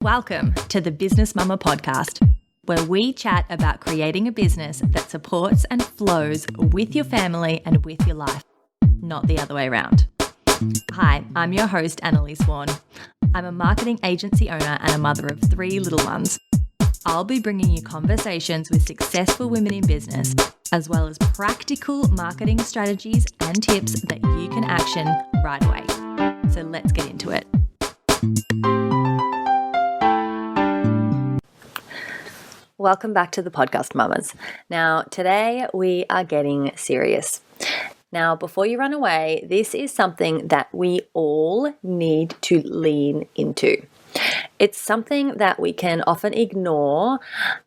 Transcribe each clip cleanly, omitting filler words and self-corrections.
Welcome to the Business Mumma podcast, where we chat about creating a business that supports and flows with your family and with your life, not the other way around. Hi, I'm your host, Annalise Swan. I'm a marketing agency owner and a mother of 3 little ones. I'll be bringing you conversations with successful women in business, as well as practical marketing strategies and tips that you can action right away. So let's get into it. Welcome back to the podcast, mamas. Now, today we are getting serious. Now, before you run away, this is something that we all need to lean into. It's something that we can often ignore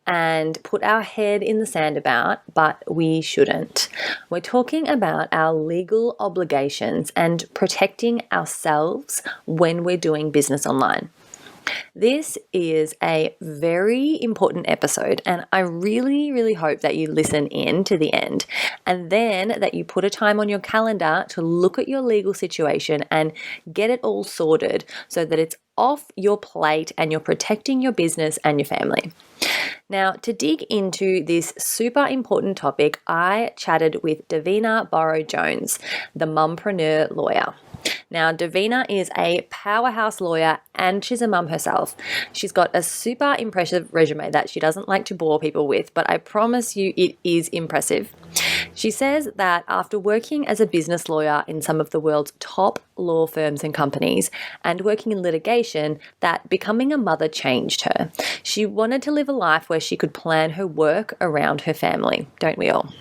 and put our head in the sand about, but we shouldn't. We're talking about our legal obligations and protecting ourselves when we're doing business online. This is a very important episode, and I really hope that you listen in to the end, and then that you put a time on your calendar to look at your legal situation and get it all sorted so that it's off your plate and you're protecting your business and your family. Now, to dig into this super important topic, I chatted with Davina Borrow-Jones, the Mumpreneur Lawyer. Now, Davina is a powerhouse lawyer and she's a mum herself. She's got a super impressive resume that she doesn't like to bore people with, but I promise you it is impressive. She says that after working as a business lawyer in some of the world's top law firms and companies and working in litigation, that becoming a mother changed her. She wanted to live a life where she could plan her work around her family, don't we all?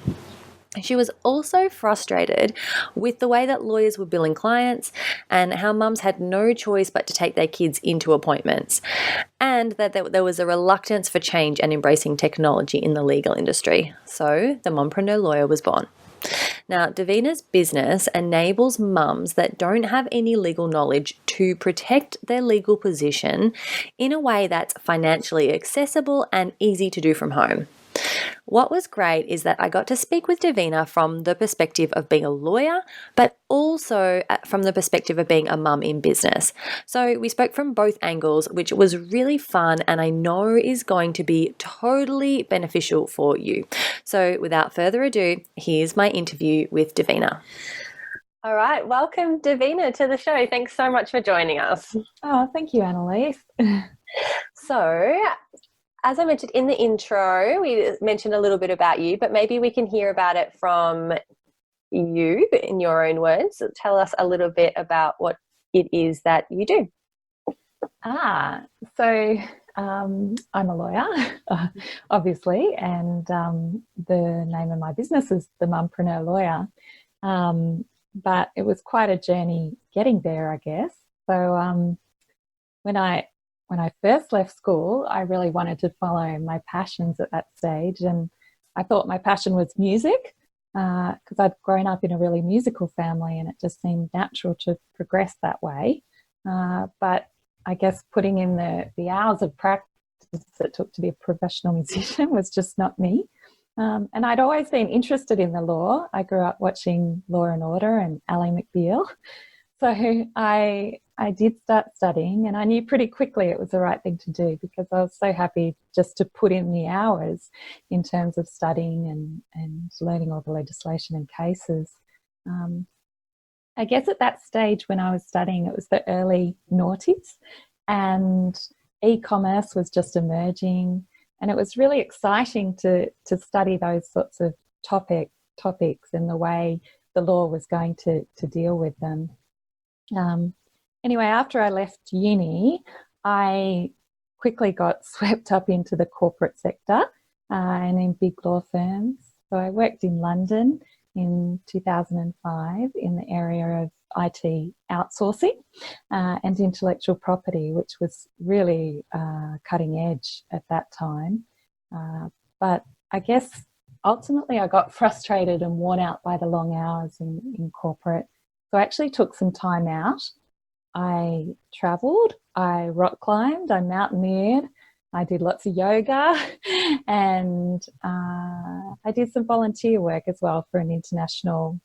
She was also frustrated with the way that lawyers were billing clients and how mums had no choice but to take their kids into appointments, and that there was a reluctance for change and embracing technology in the legal industry. So the Mumpreneur Lawyer was born. Now, Davina's business enables mums that don't have any legal knowledge to protect their legal position in a way that's financially accessible and easy to do from home. What was great is that I got to speak with Davina from the perspective of being a lawyer, but also from the perspective of being a mum in business. So we spoke from both angles, which was really fun and I know is going to be totally beneficial for you. So without further ado, here's my interview with Davina. All right, welcome Davina to the show. Thanks so much for joining us. Oh, thank you, Annalise. So, as I mentioned in the intro, we mentioned a little bit about you, but maybe we can hear about it from you in your own words. So tell us a little bit about what it is that you do. So I'm a lawyer, obviously, and the name of my business is the Mumpreneur Lawyer. But it was quite a journey getting there, I guess. So when I first left school, I really wanted to follow my passions at that stage, and I thought my passion was music because I'd grown up in a really musical family and it just seemed natural to progress that way. But I guess putting in the hours of practice it took to be a professional musician was just not me. And I'd always been interested in the law. I grew up watching Law and Order and Ally McBeal. So I did start studying, and I knew pretty quickly it was the right thing to do because I was so happy just to put in the hours in terms of studying and learning all the legislation and cases. I guess at that stage when I was studying, it was the early noughties and e-commerce was just emerging, and it was really exciting to study those sorts of topics and the way the law was going to deal with them. Anyway, after I left uni, I quickly got swept up into the corporate sector and in big law firms. So I worked in London in 2005 in the area of IT outsourcing and intellectual property, which was really cutting edge at that time. But I guess ultimately I got frustrated and worn out by the long hours in corporate. So I actually took some time out. I travelled, I rock climbed, I mountaineered, I did lots of yoga and I did some volunteer work as well for an international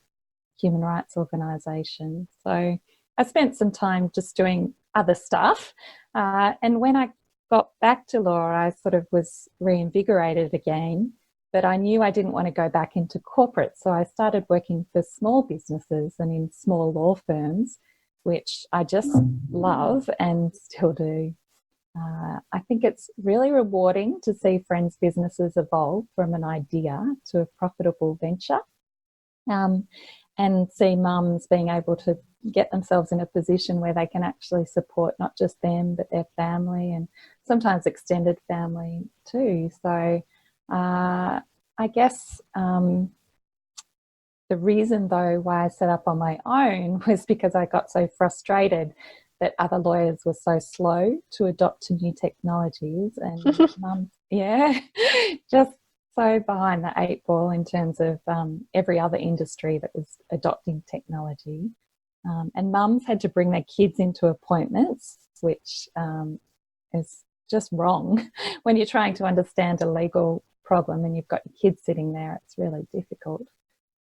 human rights organisation. So I spent some time just doing other stuff. And when I got back to law, I sort of was reinvigorated again, but I knew I didn't want to go back into corporate. So I started working for small businesses and in small law firms, which I just love and still do. I think it's really rewarding to see friends' businesses evolve from an idea to a profitable venture, and see mums being able to get themselves in a position where they can actually support not just them but their family and sometimes extended family too. So I guess the reason though why I set up on my own was because I got so frustrated that other lawyers were so slow to adopt to new technologies, and just so behind the eight ball in terms of every other industry that was adopting technology. And mums had to bring their kids into appointments, which is just wrong. When you're trying to understand a legal problem and you've got your kids sitting there, it's really difficult.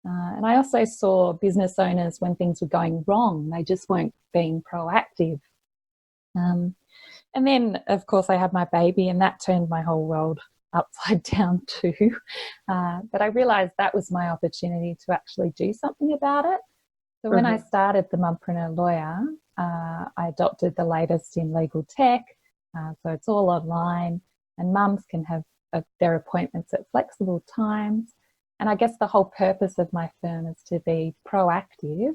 And I also saw business owners, when things were going wrong, they just weren't being proactive. And then, of course, I had my baby, and that turned my whole world upside down too. But I realised that was my opportunity to actually do something about it. So when I started the Mumpreneur Lawyer, I adopted the latest in legal tech. So it's all online, and mums can have their appointments at flexible times. And I guess the whole purpose of my firm is to be proactive,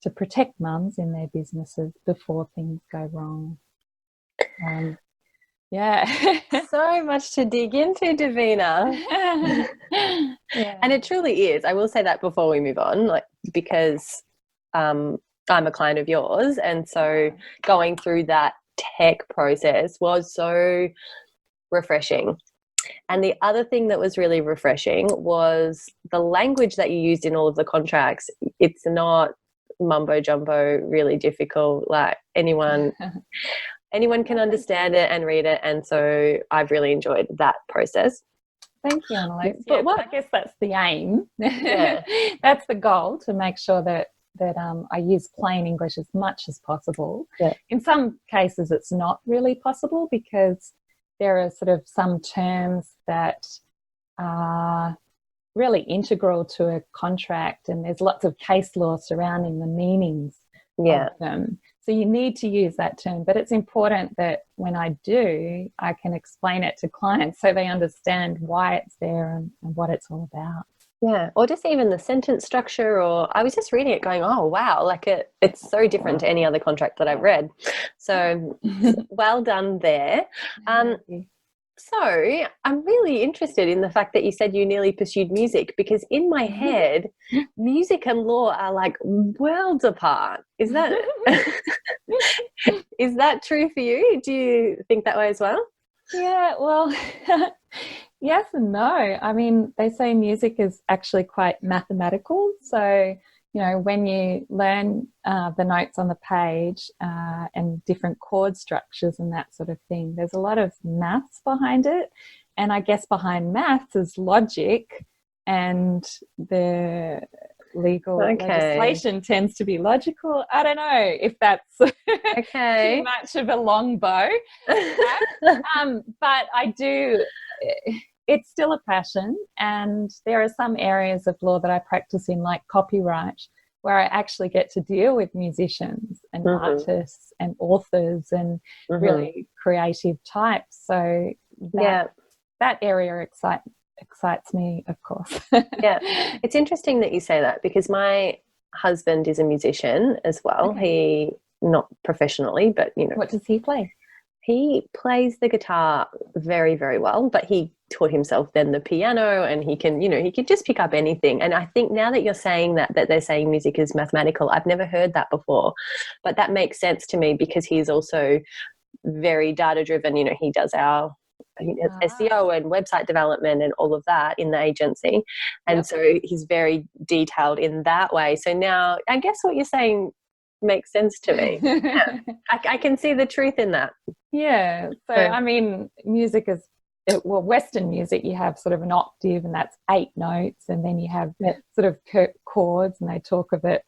to protect mums in their businesses before things go wrong. So much to dig into, Davina. And it truly is. I will say that before we move on, because I'm a client of yours, and so going through that tech process was so refreshing. And the other thing that was really refreshing was the language that you used in all of the contracts. It's not mumbo jumbo, really difficult. Like anyone can understand it and read it. And so I've really enjoyed that process. Thank you, Annalise. But I guess that's the aim. Yeah. That's the goal, to make sure that I use plain English as much as possible. Yeah. In some cases, it's not really possible because there are sort of some terms that are really integral to a contract, and there's lots of case law surrounding the meanings of them. So you need to use that term, but it's important that when I do, I can explain it to clients so they understand why it's there and what it's all about. Yeah, or just even the sentence structure, or I was just reading it going, oh, wow, like it's so different to any other contract that I've read. So well done there. So I'm really interested in the fact that you said you nearly pursued music, because in my head, music and law are like worlds apart. Is that is that true for you? Do you think that way as well? Yeah, well, yes and no. I mean, they say music is actually quite mathematical. So, when you learn the notes on the page and different chord structures and that sort of thing, there's a lot of maths behind it. And I guess behind maths is logic, and the legal legislation tends to be logical. I don't know if that's too much of a long bow. But I do... It's still a passion, and there are some areas of law that I practice in, like copyright, where I actually get to deal with musicians and artists and authors and really creative types. So that area excites me, of course. Yeah, it's interesting that you say that, because my husband is a musician as well. He, not professionally, but What does he play? He plays the guitar very, very well, but he taught himself then the piano, and he can just pick up anything. And I think now that you're saying that they're saying music is mathematical, I've never heard that before, but that makes sense to me, because he's also very data driven. He does our SEO and website development and all of that in the agency. And so he's very detailed in that way. So now I guess what you're saying makes sense to me. Yeah. I can see the truth in that. Yeah. So, I mean, music is, Western music, you have sort of an octave, and that's 8 notes, and then you have sort of chords, and they talk of it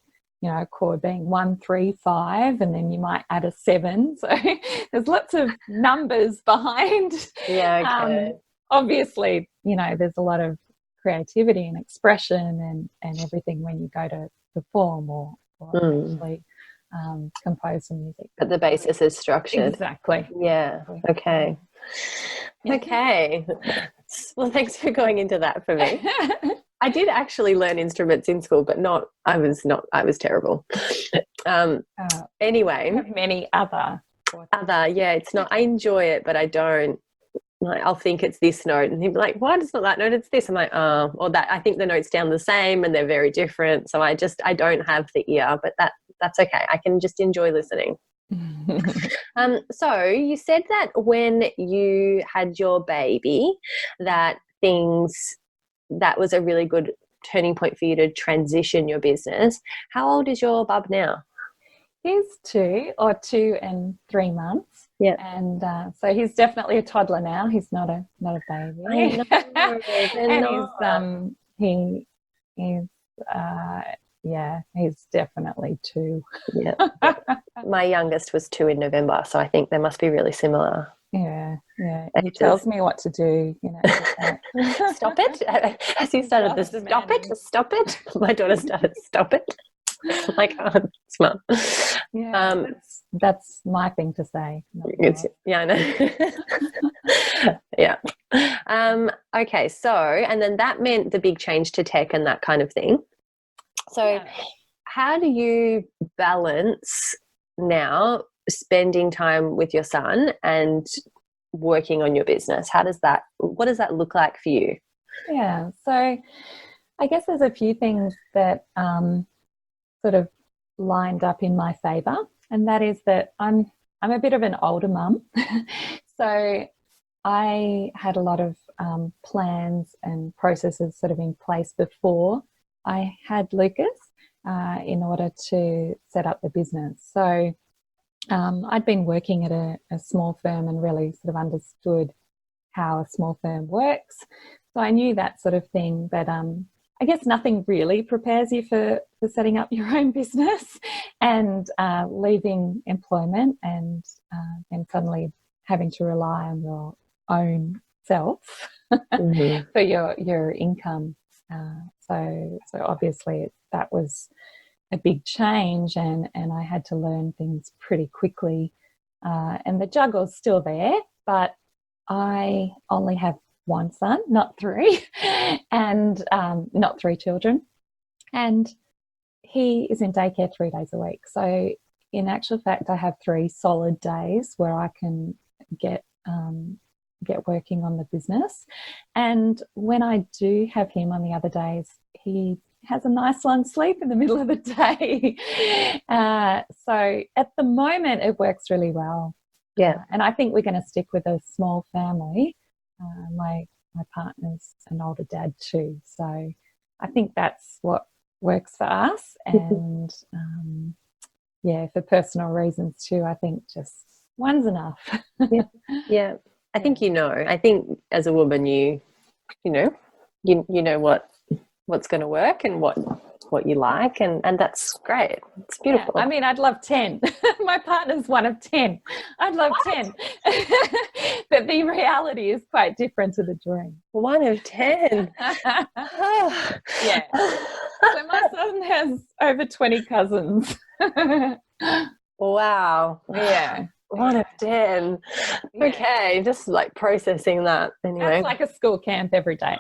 chord being 1, 3, 5, and then you might add a 7. So there's lots of numbers behind. Yeah, okay. Obviously, there's a lot of creativity and expression and everything when you go to perform or actually compose some music. But the basis is structured. Exactly. Yeah. Okay. Yeah. Okay. Well, thanks for going into that for me. I did actually learn instruments in school, but I was terrible. Anyway. Many other. Yeah, it's not, I enjoy it, but I don't, like, I'll think it's this note and he'd be like, what? It's not that note, it's this. I'm like, oh, or that, I think the notes sound the same and they're very different. So I don't have the ear, but that's okay. I can just enjoy listening. So you said that when you had your baby, that was a really good turning point for you to transition your business. How old is your bub now? He's 2 and 3 months. Yeah. And so he's definitely a toddler now. He's not a baby. He's definitely 2. Yeah. My youngest was 2 in November, so I think they must be really similar. Yeah. He tells me what to do, Stop it. As he started this, stop it. My daughter started, stop it. Like, oh, smart. Yeah, that's my thing to say. Yeah, I know. Yeah. Okay, so, and then that meant the big change to tech and that kind of thing. So how do you balance now spending time with your son and working on your business? What does that look like for you? Yeah, so I guess there's a few things that sort of lined up in my favour, and that is that I'm a bit of an older mum. So I had a lot of plans and processes sort of in place before I had Lucas in order to set up the business. So I'd been working at a small firm and really sort of understood how a small firm works. So I knew that sort of thing, but I guess nothing really prepares you for setting up your own business and leaving employment and then suddenly having to rely on your own self for your income. So obviously that was a big change, and I had to learn things pretty quickly. And the juggle's still there, but I only have one son, not 3, and not 3 children. And he is in daycare 3 days a week. So in actual fact, I have 3 solid days where I can get working on the business. And when I do have him on the other days, he has a nice long sleep in the middle of the day. So at the moment, it works really well. Yeah. And I think we're going to stick with a small family. My partner's an older dad too. So I think that's what works for us. And for personal reasons too, I think just one's enough. Yeah. I think I think as a woman you know what's going to work and what you like, and that's great. It's beautiful. Yeah, I mean, I'd love 10. My partner's one of 10. I'd love 10. But the reality is quite different to the dream. 1 of 10. Yeah. So my son has over 20 cousins. Wow. Yeah. 1 of 10. Yeah. Okay, just like processing that anyway. That's like a school camp every day.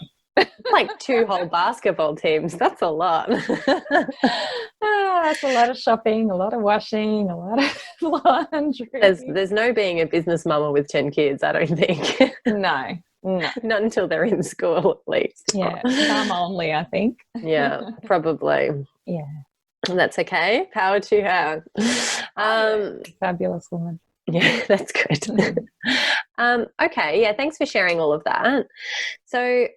Like 2 whole basketball teams. That's a lot. That's a lot of shopping, a lot of washing, a lot of laundry. There's no being a business mama with 10 kids, I don't think. No. Not until they're in school, at least. Yeah, some only, I think. Yeah, probably. Yeah. That's okay. Power to her. Fabulous woman. Yeah, that's good. Okay, yeah, thanks for sharing all of that. So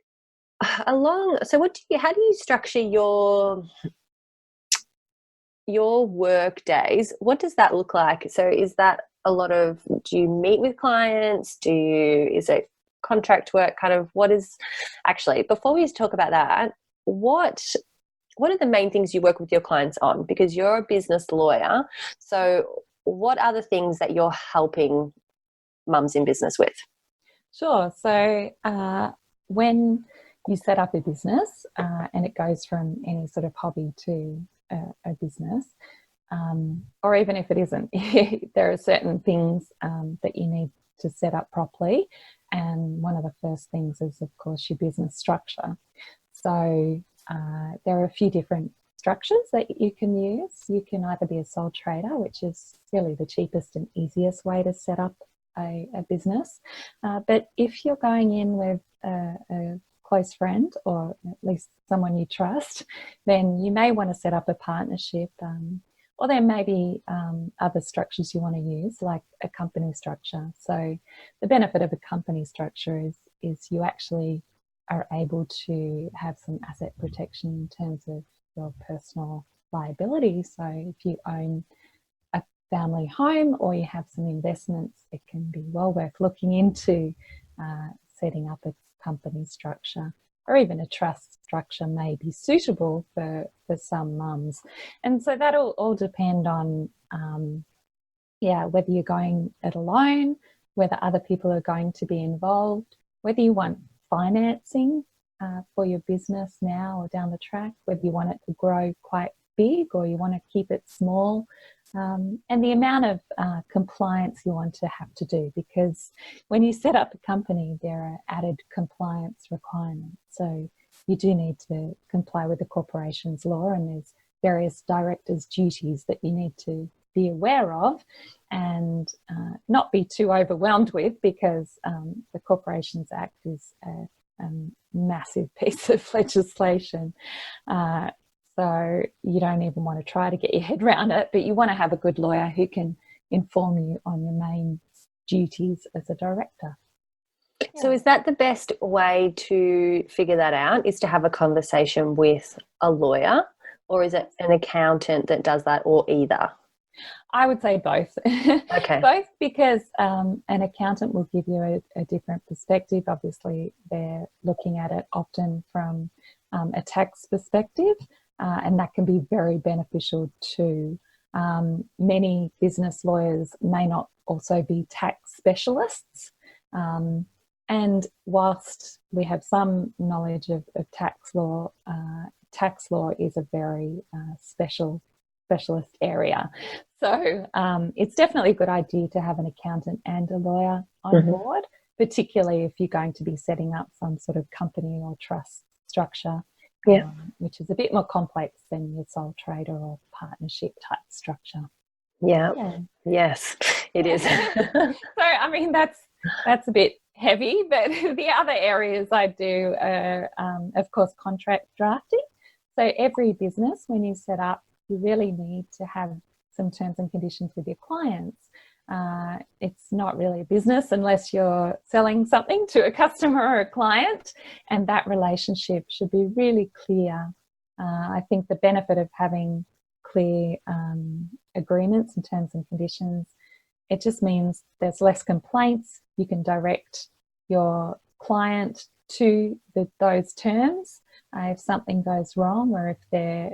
how do you structure your work days? What does that look like? So is that a lot of, do you meet with clients? Is it contract work? Kind of what is, actually, before we talk about that, what what are the main things you work with your clients on? Because you're a business lawyer. So what are the things that you're helping mums in business with? Sure. So when you set up a business and it goes from any sort of hobby to a business, or even if it isn't, there are certain things that you need to set up properly. And one of the first things is, of course, your business structure. So there are a few different structures that you can use. You can either be a sole trader, which is really the cheapest and easiest way to set up a business. But if you're going in with a close friend, or at least someone you trust, then you may want to set up a partnership, or there may be other structures you want to use, like a company structure. So the benefit of a company structure is you actually are able to have some asset protection in terms of your personal liability. So if you own a family home or you have some investments, it can be well worth looking into setting up a company structure, or even a trust structure may be suitable for some mums. And so that'll all depend on whether you're going it alone, whether other people are going to be involved, whether you want financing for your business now or down the track, whether you want it to grow quite big or you want to keep it small, and the amount of compliance you want to have to do, because when you set up a company, there are added compliance requirements. So you do need to comply with the corporations law, and there's various directors' duties that you need to be aware of and not be too overwhelmed with, because the Corporations Act is a massive piece of legislation. So you don't even want to try to get your head around it, but you want to have a good lawyer who can inform you on your main duties as a director. Yeah. So is that the best way to figure that out, is to have a conversation with a lawyer, or is it an accountant that does that, or either? I would say both. Okay. Both, because an accountant will give you a different perspective. Obviously, they're looking at it often from a tax perspective, and that can be very beneficial too. Many business lawyers may not also be tax specialists. And whilst we have some knowledge of tax law is a very specialist area. So it's definitely a good idea to have an accountant and a lawyer on board, particularly if you're going to be setting up some sort of company or trust structure, which is a bit more complex than your sole trader or partnership type structure. Yeah. Yes, it is. So, I mean, that's a bit heavy, but the other areas I do are, of course, contract drafting. So every business, when you set up, you really need to have some terms and conditions with your clients. It's not really a business unless you're selling something to a customer or a client, and that relationship should be really clear. I think the benefit of having clear agreements and terms and conditions, it just means there's less complaints. You can direct your client to those terms if something goes wrong, or if they're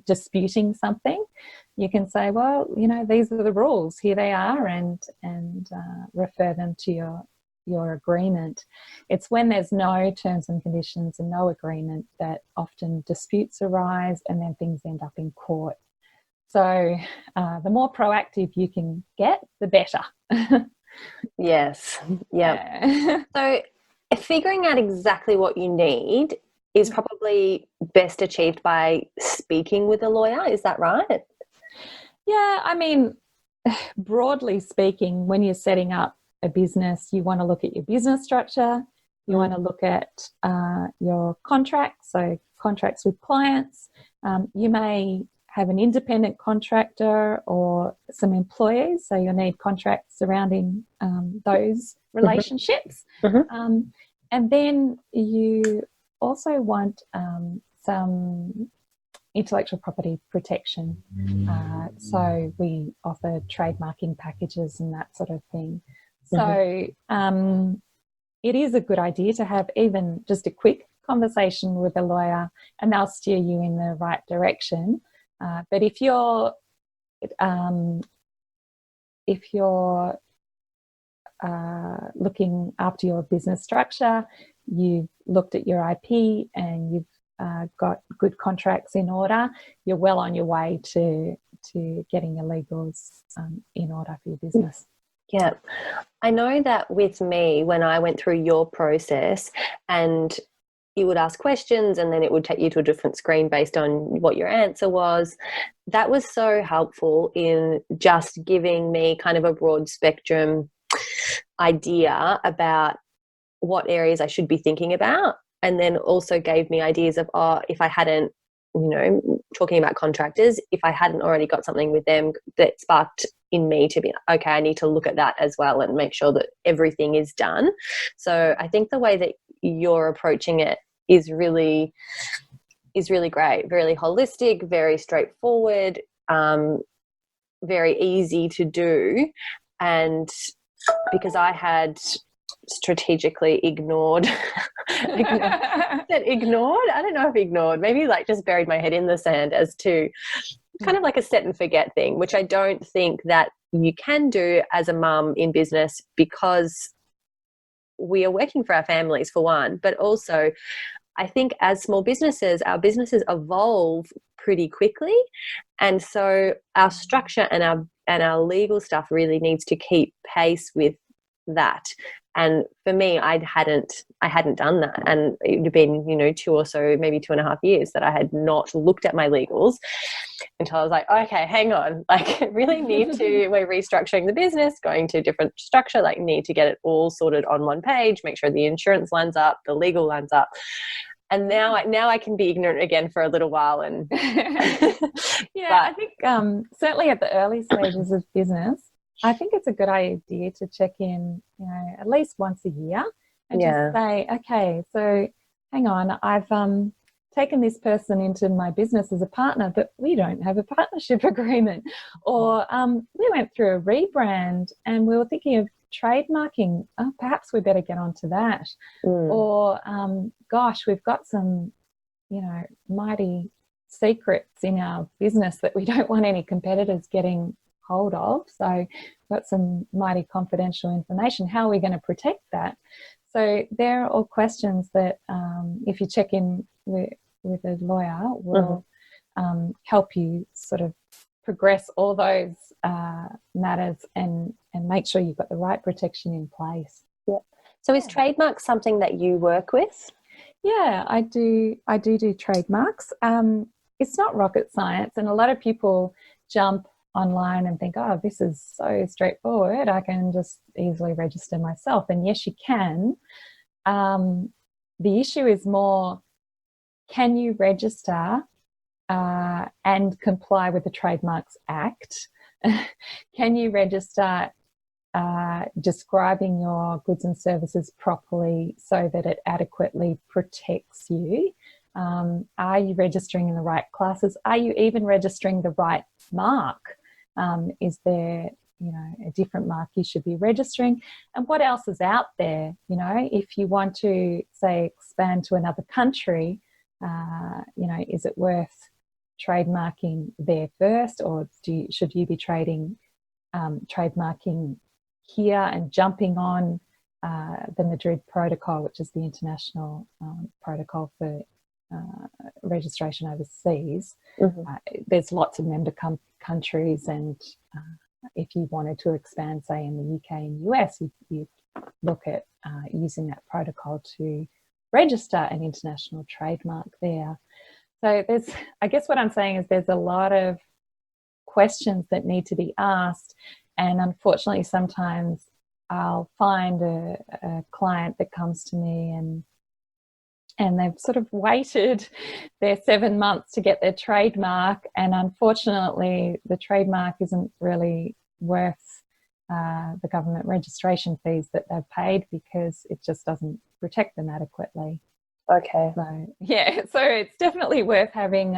disputing something. You can say, well, these are the rules, here they are, and refer them to your agreement. It's when there's no terms and conditions and no agreement that often disputes arise, and then things end up in court. So the more proactive you can get, the better. Yes. Yeah. So figuring out exactly what you need is probably best achieved by speaking with a lawyer. Is that right? Yeah, I mean, broadly speaking, when you're setting up a business, you want to look at your business structure. You want to look at your contracts, so contracts with clients. You may have an independent contractor or some employees, so you'll need contracts surrounding those relationships. And then you also want some intellectual property protection. So we offer trademarking packages and that sort of thing. So it is a good idea to have even just a quick conversation with a lawyer and they'll steer you in the right direction. But if you're looking after your business structure, you've looked at your IP and you've got good contracts in order, you're well on your way to getting your legals in order for your business. Yeah. I know that with me, when I went through your process and you would ask questions and then it would take you to a different screen based on what your answer was, that was so helpful in just giving me kind of a broad spectrum idea about what areas I should be thinking about, and then also gave me ideas of, if I hadn't, talking about contractors, if I hadn't already got something with them, that sparked in me to be, okay, I need to look at that as well and make sure that everything is done. So I think the way that you're approaching it is really great, very holistic, very straightforward, very easy to do. And because I had strategically ignored, I don't know if ignored, maybe like just buried my head in the sand as to kind of like a set and forget thing, which I don't think that you can do as a mum in business, because we are working for our families for one, but also I think as small businesses, our businesses evolve pretty quickly. And so our structure and our legal stuff really needs to keep pace with that. And for me, I hadn't done that. And it would have been, 2 or so, maybe 2.5 years that I had not looked at my legals until I was like, okay, hang on, like really we're restructuring the business, going to a different structure, like need to get it all sorted on one page, make sure the insurance lines up, the legal lines up. And now I can be ignorant again for a little while. And I think certainly at the early stages of business, I think it's a good idea to check in, at least once a year and just say, okay, so hang on, I've taken this person into my business as a partner, but we don't have a partnership agreement. Or we went through a rebrand and we were thinking of trademarking. Oh, perhaps we better get onto that. Or, gosh, we've got some, mighty secrets in our business that we don't want any competitors getting hold of. So we've got some mighty confidential information. How are we going to protect that? So they're all questions that if you check in with a lawyer will help you sort of progress all those matters and make sure you've got the right protection in place. Yeah. So is trademark something that you work with? Yeah, I do trademarks. It's not rocket science, and a lot of people jump online and think, oh, this is so straightforward, I can just easily register myself. And yes, you can. The issue is more, can you register and comply with the Trademarks Act? Can you register describing your goods and services properly so that it adequately protects you? Are you registering in the right classes? Are you even registering the right mark? Is there, a different mark you should be registering? And what else is out there? If you want to, say, expand to another country, is it worth trademarking there first, or should you be trademarking here and jumping on the Madrid Protocol, which is the international protocol for registration overseas? There's lots of member countries, and if you wanted to expand, say, in the UK and US, you look at using that protocol to register an international trademark there. So I guess what I'm saying is there's a lot of questions that need to be asked, and unfortunately sometimes I'll find a client that comes to me and they've sort of waited their 7 months to get their trademark, and unfortunately the trademark isn't really worth the government registration fees that they've paid, because it just doesn't protect them adequately. Okay. So it's definitely worth having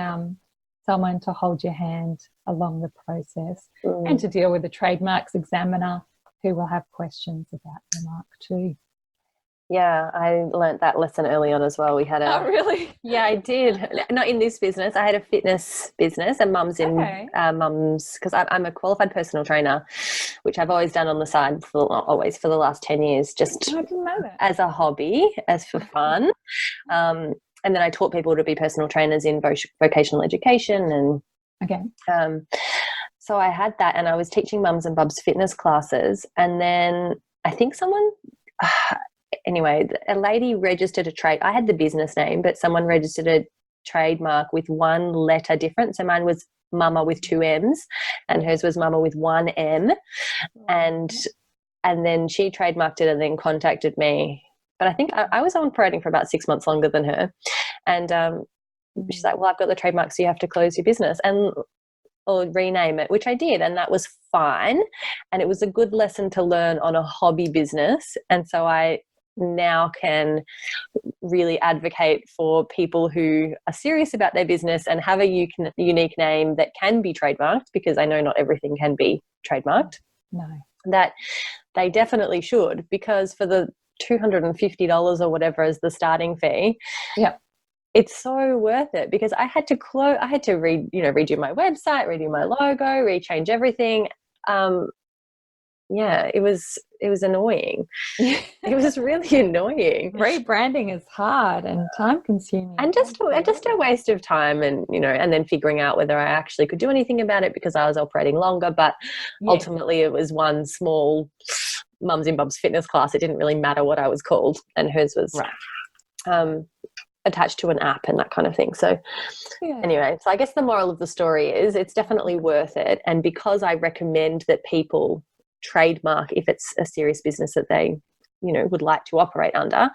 someone to hold your hand along the process and to deal with the trademarks examiner, who will have questions about the mark too. Yeah, I learnt that lesson early on as well. We had Oh, really? yeah, I did. Not in this business. I had a fitness business, and Okay. mums, because I'm a qualified personal trainer, which I've always done on the side for not always for the last 10 years, just I didn't know that. as a hobby, as for fun. And then I taught people to be personal trainers in vocational education, and Okay. so I had that, and I was teaching mums and bubs fitness classes, and then I think someone. Anyway, a lady registered a trade. I had the business name, but someone registered a trademark with one letter difference. So mine was Mumma with 2 M's, and hers was Mumma with 1 M. And then she trademarked it and then contacted me. But I think I was operating for about 6 months longer than her. And she's like, well, I've got the trademark, so you have to close your business or rename it, which I did. And that was fine. And it was a good lesson to learn on a hobby business. And so I now can really advocate for people who are serious about their business and have a unique name that can be trademarked, because I know not everything can be trademarked. No. That they definitely should, because for the $250 or whatever is the starting fee, Yep. it's so worth it, because I had to redo my website, redo my logo, rechange everything. Yeah, it was annoying. It was really annoying. Rebranding is hard and time consuming. And just a waste of time, and and then figuring out whether I actually could do anything about it, because I was operating longer. But ultimately it was one small mums and bubs fitness class. It didn't really matter what I was called, and hers was attached to an app and that kind of thing. So anyway, so I guess the moral of the story is it's definitely worth it. And because I recommend that people trademark if it's a serious business that they would like to operate under,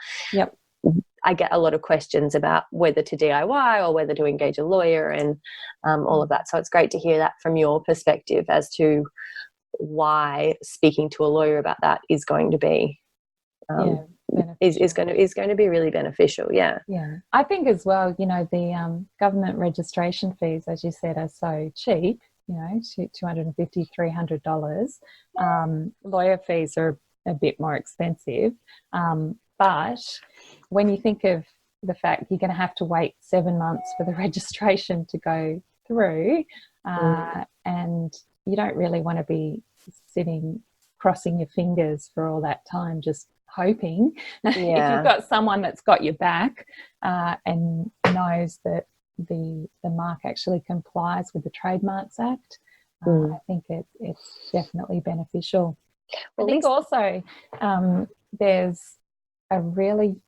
I get a lot of questions about whether to DIY or whether to engage a lawyer, and all of that. So it's great to hear that from your perspective as to why speaking to a lawyer about that is going to be is going to be really beneficial. Yeah. I think as well, the government registration fees, as you said, are so cheap. $250, $300. Lawyer fees are a bit more expensive, but when you think of the fact you're going to have to wait 7 months for the registration to go through, and you don't really want to be sitting crossing your fingers for all that time just hoping. If you've got someone that's got your back and knows that the mark actually complies with the Trademarks Act, I think it's definitely beneficial. I think also there's a really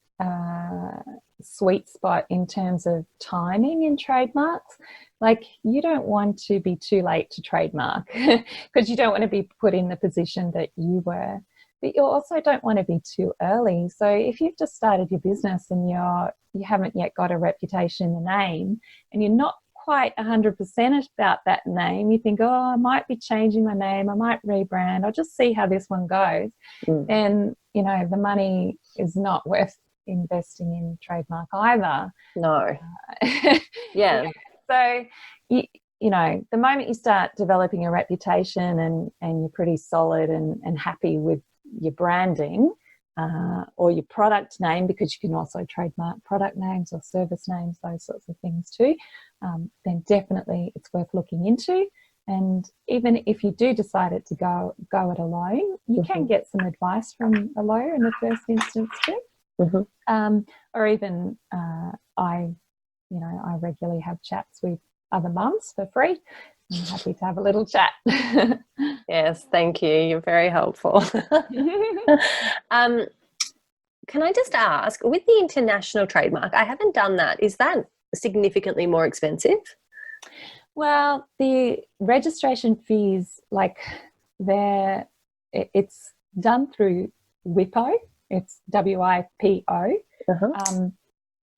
sweet spot in terms of timing in trademarks. Like, you don't want to be too late to trademark because you don't want to be put in the position that you were, but you also don't want to be too early. So if you've just started your business and you haven't yet got a reputation in the name, and you're not quite 100% about that name, you think, I might be changing my name, I might rebrand, I'll just see how this one goes, then the money is not worth investing in trademark either. No. So the moment you start developing a reputation and you're pretty solid and happy with your branding or your product name, because you can also trademark product names or service names, those sorts of things too, then definitely it's worth looking into. And even if you do decide to go it alone, you can get some advice from a lawyer in the first instance too. Or even I regularly have chats with other mums for free. I'm happy to have a little chat. Yes, thank you. You're very helpful. Can I just ask, with the international trademark, I haven't done that. Is that significantly more expensive? Well, the registration fees, it's done through WIPO. It's WIPO,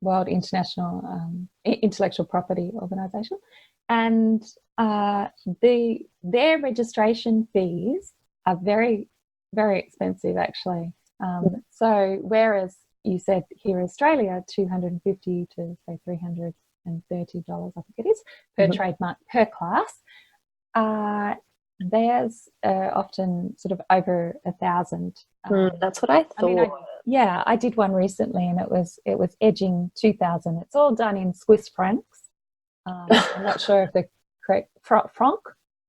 World International Intellectual Property Organisation, and their registration fees are very, very expensive, actually. So whereas you said here in Australia, $250 to say $330, I think it is, per trademark per class, theirs often sort of over 1,000. That's what I thought. yeah, I did one recently, and it was edging 2,000. It's all done in Swiss francs. I'm not sure if the correct franc.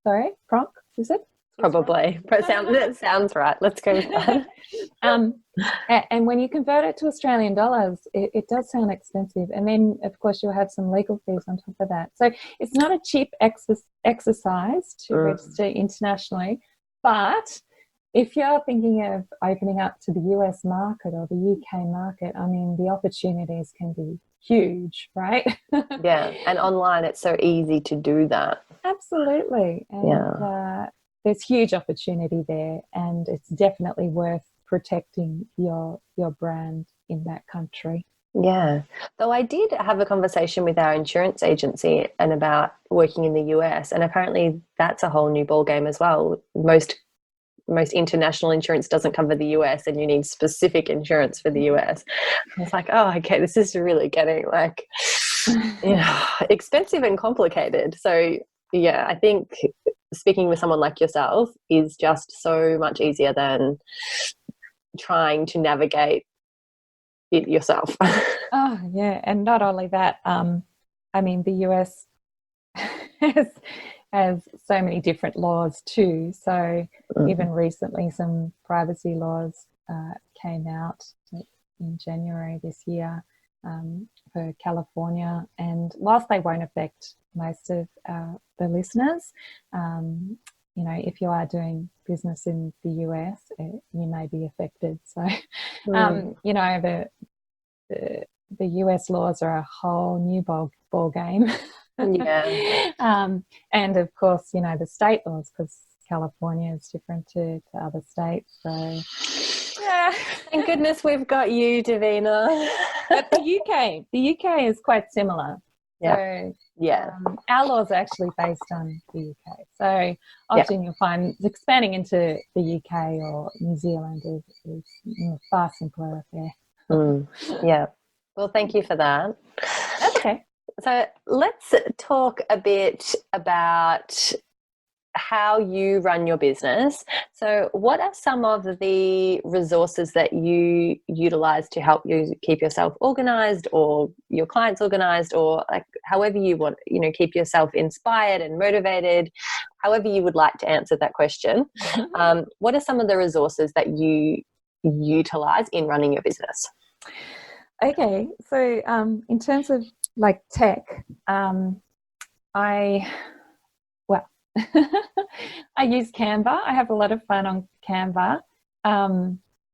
Sorry, franc is it? Probably. That sounds right. Let's go with that. And when you convert it to Australian dollars, it does sound expensive. And then, of course, you'll have some legal fees on top of that. So it's not a cheap exercise to register internationally. But if you're thinking of opening up to the US market or the UK market, I mean, the opportunities can be huge, right? Yeah. And online, it's so easy to do that. Absolutely. And there's huge opportunity there, and it's definitely worth protecting your brand in that country. Yeah. Though I did have a conversation with our insurance agency and about working in the US, and apparently that's a whole new ballgame as well. Most international insurance doesn't cover the US, and you need specific insurance for the US. I was like, oh, okay, this is really getting like, expensive and complicated. So yeah, I think speaking with someone like yourself is just so much easier than trying to navigate it yourself. Oh, yeah. And not only that, I mean, the US has so many different laws too. So even recently, some privacy laws came out in January this year for California. And whilst they won't affect most of the listeners, if you are doing business in the US, you may be affected. So, the US laws are a whole new ball game. Yeah. And of course, the state laws, because California is different to other states. So, yeah. Thank goodness we've got you, Davina. But the UK is quite similar. Yeah. So, our laws are actually based on the UK. So often you'll find expanding into the UK or New Zealand is a far simpler affair. Yeah. Well, thank you for that. That's okay. So let's talk a bit about how you run your business. So what are some of the resources that you utilize to help you keep yourself organized, or your clients organized, or like however you want, keep yourself inspired and motivated, however you would like to answer that question. What are some of the resources that you utilize in running your business? Okay. So in terms of like tech, I use Canva. I have a lot of fun on Canva,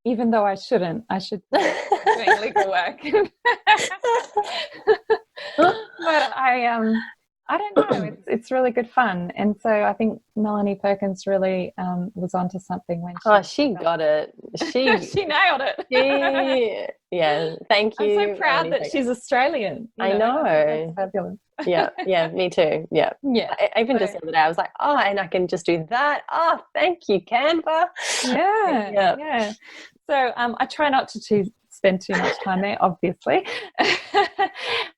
even though I shouldn't. I should be doing legal work. But I don't know. It's really good fun. And so I think Melanie Perkins really was onto something when she got it. She nailed it. Yeah, thank you. I'm so proud that she's Australian. I know. That's fabulous. Yeah, me too. Yeah. Even just the other day, I was like, and I can just do that. Oh, thank you, Canva. Yeah. So I try not to spend too much time there, obviously.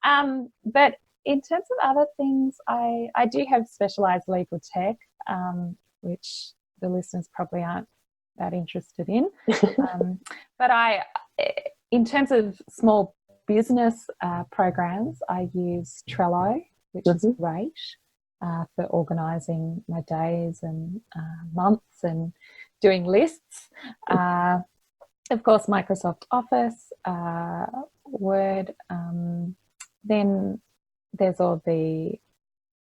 But in terms of other things, I do have specialised legal tech, which the listeners probably aren't that interested in. But in terms of small business programs, I use Trello, which is great for organising my days and months and doing lists. Of course, Microsoft Office, Word. Then there's all the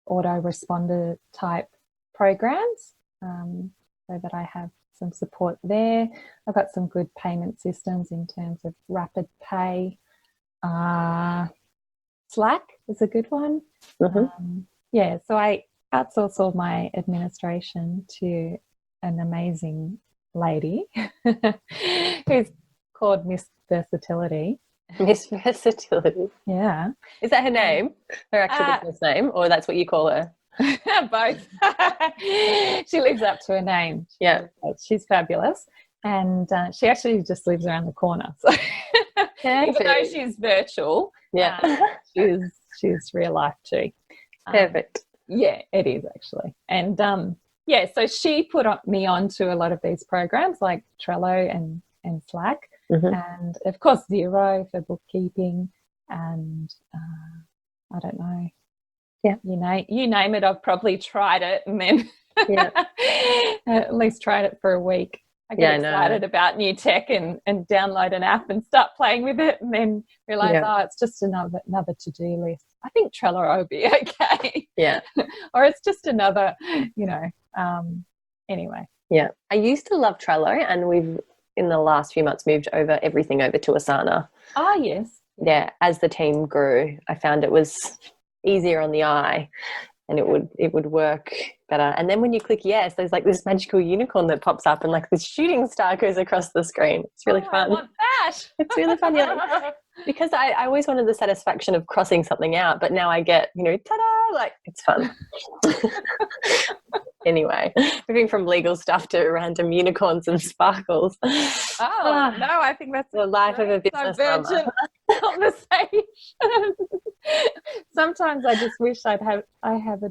autoresponder type programs, so that I have some support there. I've got some good payment systems in terms of Rapid Pay. Slack is a good one. So I outsource all my administration to an amazing lady who's called Miss Versatility. Miss Versatility. Yeah. Is that her name? Her actual business name, or that's what you call her? Both. She lives up to her name. She's fabulous. And she actually just lives around the corner. So even though she's virtual, she's real life too. Perfect. Yeah, it is actually. And so she put me onto a lot of these programs like Trello and Slack. and of course 0 for bookkeeping, and I don't know. Yeah. You name it, I've probably tried it, and then at least tried it for a week. I get excited about new tech and download an app and start playing with it, and then realise, it's just another to-do list. I think Trello will be okay. Yeah. Or it's just another, anyway. Yeah. I used to love Trello, and we've, in the last few months, moved everything over to Asana. Ah, yes. Yeah. As the team grew, I found it was easier on the eye, and it would work better. And then when you click yes, there's like this magical unicorn that pops up, and like this shooting star goes across the screen. It's really fun. I want that. It's really fun. Because I always wanted the satisfaction of crossing something out, but now I get, ta-da, like it's fun. Anyway, moving from legal stuff to random unicorns and sparkles. No, I think that's the life of a business divergent conversation. Sometimes I just wish I had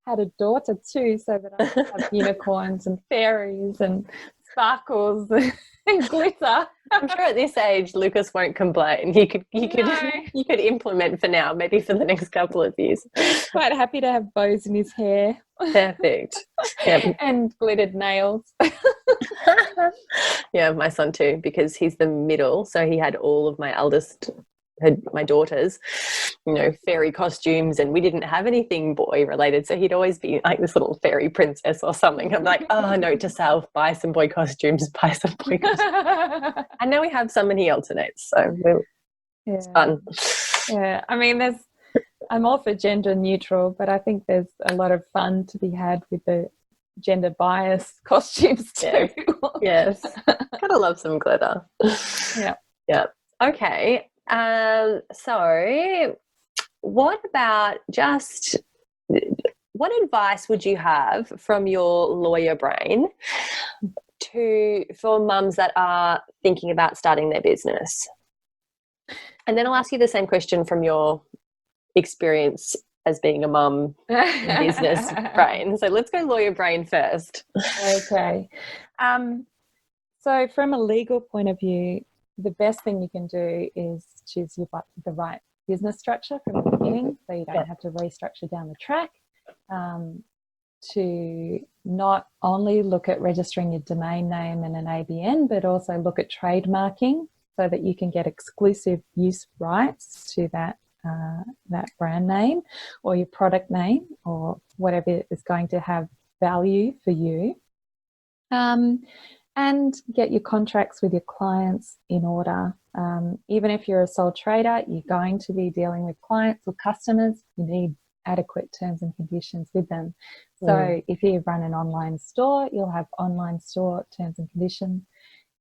a daughter too, so that I could have unicorns and fairies and sparkles and glitter. I'm sure at this age Lucas won't complain. You could implement for now, maybe for the next couple of years. He's quite happy to have bows in his hair. Perfect. Yep. And glittered nails. Yeah, my son too, because he's the middle, so he had all of my daughters, fairy costumes, and we didn't have anything boy related, so he'd always be like this little fairy princess or something. I'm like, note to self, buy some boy costumes. And now we have some and he alternates, so it's fun. Yeah, I mean, I'm all for gender neutral, but I think there's a lot of fun to be had with the gender bias costumes too. Yes. Gotta love some glitter. Yeah. Okay. So what advice would you have from your lawyer brain for mums that are thinking about starting their business? And then I'll ask you the same question from your experience as being a mum business brain. So let's go lawyer brain first. Okay. So from a legal point of view, the best thing you can do is choose the right business structure from the beginning, so you don't have to restructure down the track. To not only look at registering your domain name and an ABN, but also look at trademarking so that you can get exclusive use rights to that brand name or your product name or whatever is going to have value for you. And get your contracts with your clients in order. Even if you're a sole trader, you're going to be dealing with clients or customers. You need adequate terms and conditions with them. So if you run an online store, you'll have online store terms and conditions.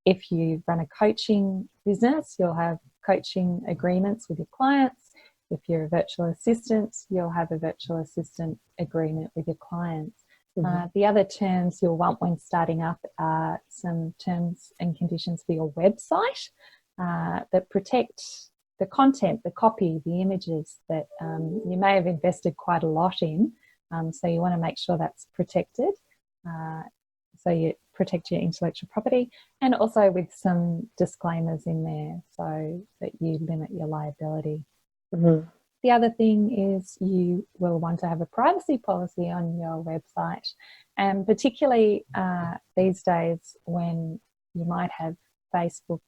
If you run a coaching business, you'll have coaching agreements with your clients. If you're a virtual assistant, you'll have a virtual assistant agreement with your clients. The other terms you'll want when starting up are some terms and conditions for your website that protect the content, the copy, the images that you may have invested quite a lot in. So you want to make sure that's protected. So you protect your intellectual property, and also with some disclaimers in there so that you limit your liability. The other thing is you will want to have a privacy policy on your website, and particularly these days when you might have Facebook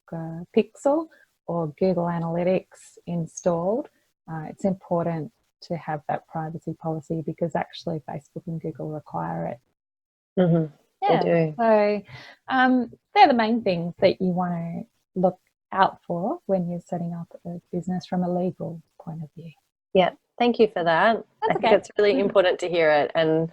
Pixel or Google Analytics installed, it's important to have that privacy policy because actually Facebook and Google require it. They do. So they're the main things that you want to look out for when you're setting up a business from a legal point of view. Yeah, thank you for that. I think it's really important to hear it, and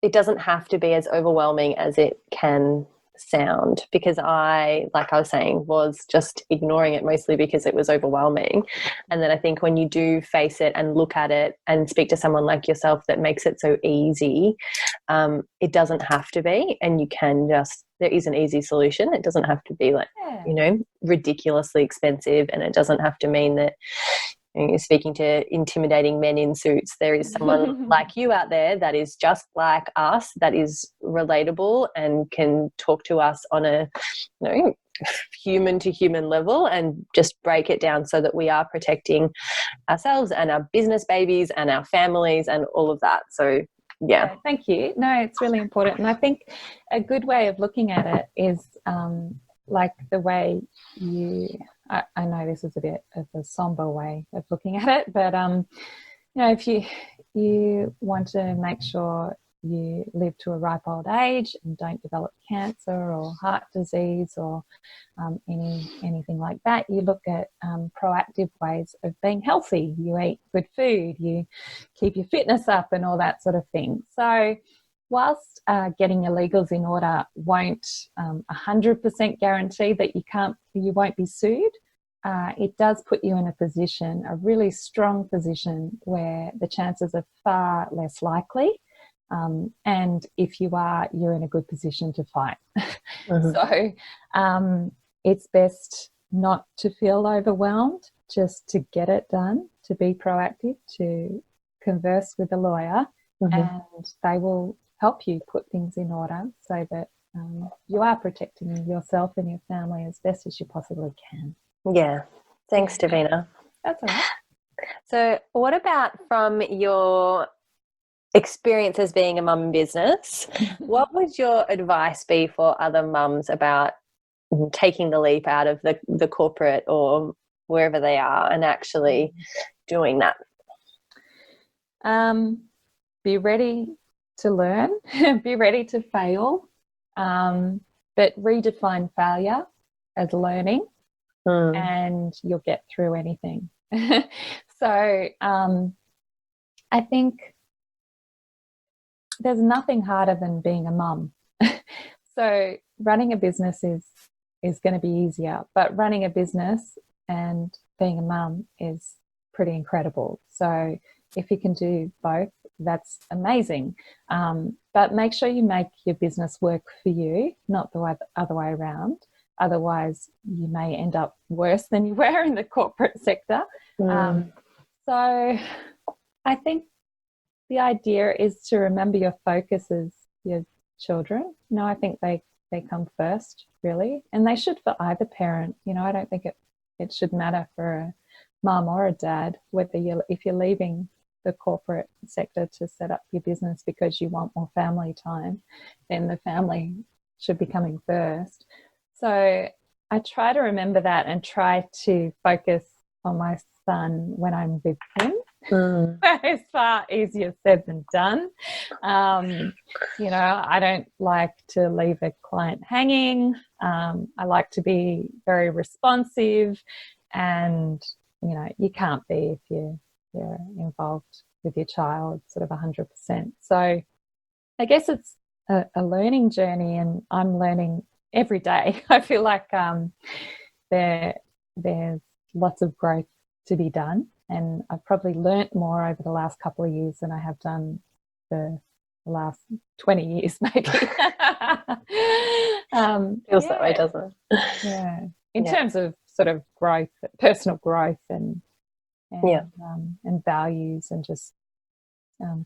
it doesn't have to be as overwhelming as it can sound, because like I was saying, was just ignoring it mostly because it was overwhelming. And then I think when you do face it and look at it and speak to someone like yourself that makes it so easy, it doesn't have to be, and you can there is an easy solution. It doesn't have to be like, ridiculously expensive, and it doesn't have to mean that you're speaking to intimidating men in suits. There is someone like you out there that is just like us, that is relatable and can talk to us on a human to human level and just break it down so that we are protecting ourselves and our business babies and our families and all of that. So yeah. Thank you. No, it's really important. And I think a good way of looking at it is like the way I know this is a bit of a somber way of looking at it, but if you want to make sure you live to a ripe old age and don't develop cancer or heart disease or anything like that, you look at proactive ways of being healthy. You eat good food, you keep your fitness up and all that sort of thing. So whilst getting your legals in order won't 100% guarantee that you won't be sued, it does put you in a really strong position where the chances are far less likely. And if you are, you're in a good position to fight. So it's best not to feel overwhelmed, just to get it done, to be proactive, to converse with a lawyer, and they will help you put things in order so that you are protecting yourself and your family as best as you possibly can. Yeah. Thanks, Davina. That's all right. So what about from your experience as being a mum in business, what would your advice be for other mums about taking the leap out of the corporate or wherever they are and actually doing that? Be ready to learn, be ready to fail, but redefine failure as learning, and you'll get through anything. So I think there's nothing harder than being a mum. So running a business is going to be easier, but running a business and being a mum is pretty incredible. So if you can do both, that's amazing. But make sure you make your business work for you, not the other way around. Otherwise, you may end up worse than you were in the corporate sector. So I think the idea is to remember your focus is your children. I think they come first, really, and they should for either parent. I don't think it should matter for a mum or a dad whether if you're leaving the corporate sector to set up your business because you want more family time, then the family should be coming first. So I try to remember that and try to focus on my son when I'm with him. It's far easier said than done. I don't like to leave a client hanging. I like to be very responsive, and you can't be if you're involved with your child sort of 100%. So I guess it's a learning journey, and I'm learning every day. I feel like there's lots of growth to be done, and I've probably learnt more over the last couple of years than I have done the last 20 years maybe. Feels that way, doesn't it? Yeah. In terms of sort of growth, personal growth and values, and just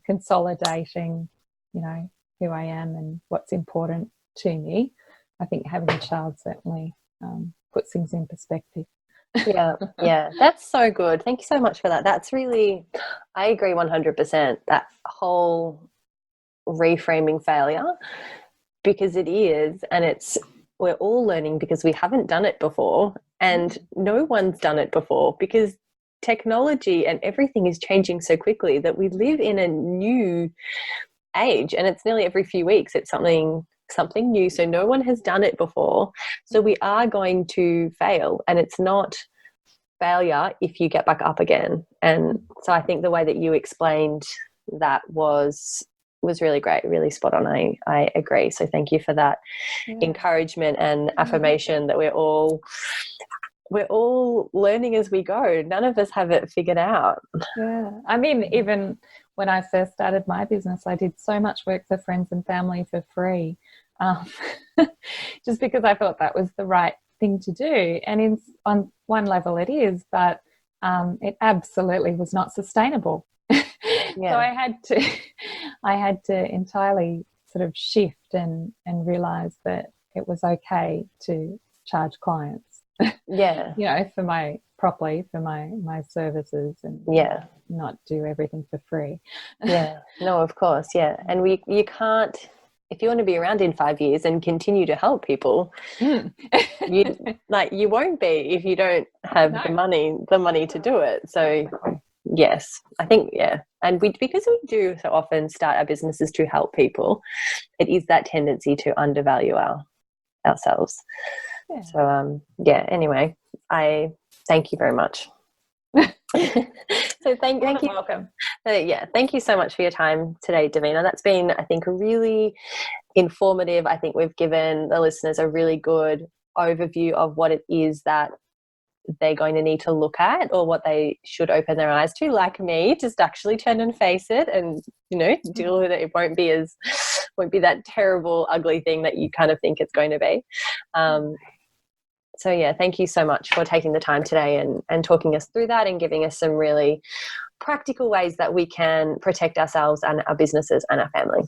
consolidating, who I am and what's important to me. I think having a child certainly puts things in perspective. Yeah, that's so good. Thank you so much for that. That's really, I agree 100%, that whole reframing failure, because it is, and we're all learning because we haven't done it before, and no one's done it before, because technology and everything is changing so quickly that we live in a new age, and it's nearly every few weeks it's something new. So no one has done it before. So we are going to fail, and it's not failure if you get back up again. And so I think the way that you explained that was really great, really spot on. I agree. So thank you for that encouragement and affirmation that we're all learning as we go. None of us have it figured out. Yeah. I mean, even when I first started my business, I did so much work for friends and family for free, just because I thought that was the right thing to do. And on one level it is, but it absolutely was not sustainable. So I had to entirely sort of shift and realize that it was okay to charge clients, Yeah. for my services, and not do everything for free. Yeah. No, of course. Yeah. And you can't, if you want to be around in 5 years and continue to help people, you won't be if you don't have the money to do it. So yes, I think, and because we do so often start our businesses to help people, it is that tendency to undervalue ourselves. Yeah. So anyway, I thank you very much. So thank you. Welcome. Thank you so much for your time today, Davina. That's been, I think, really informative. I think we've given the listeners a really good overview of what it is that they're going to need to look at, or what they should open their eyes to, like me, just actually turn and face it and, deal with it. It won't be that terrible, ugly thing that you kind of think it's going to be. So thank you so much for taking the time today and talking us through that and giving us some really practical ways that we can protect ourselves and our businesses and our family.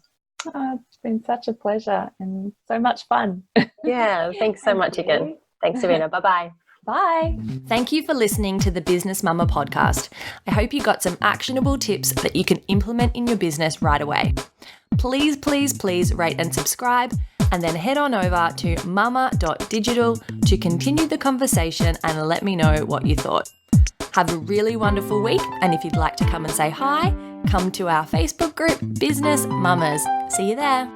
Oh, it's been such a pleasure and so much fun. Yeah, thanks so much again. Thanks, Davina. Bye-bye. Bye. Thank you for listening to the Business Mumma podcast. I hope you got some actionable tips that you can implement in your business right away. Please, please, please rate and subscribe, and then head on over to mumma.digital to continue the conversation and let me know what you thought. Have a really wonderful week, and if you'd like to come and say hi, come to our Facebook group, Business Mummas. See you there.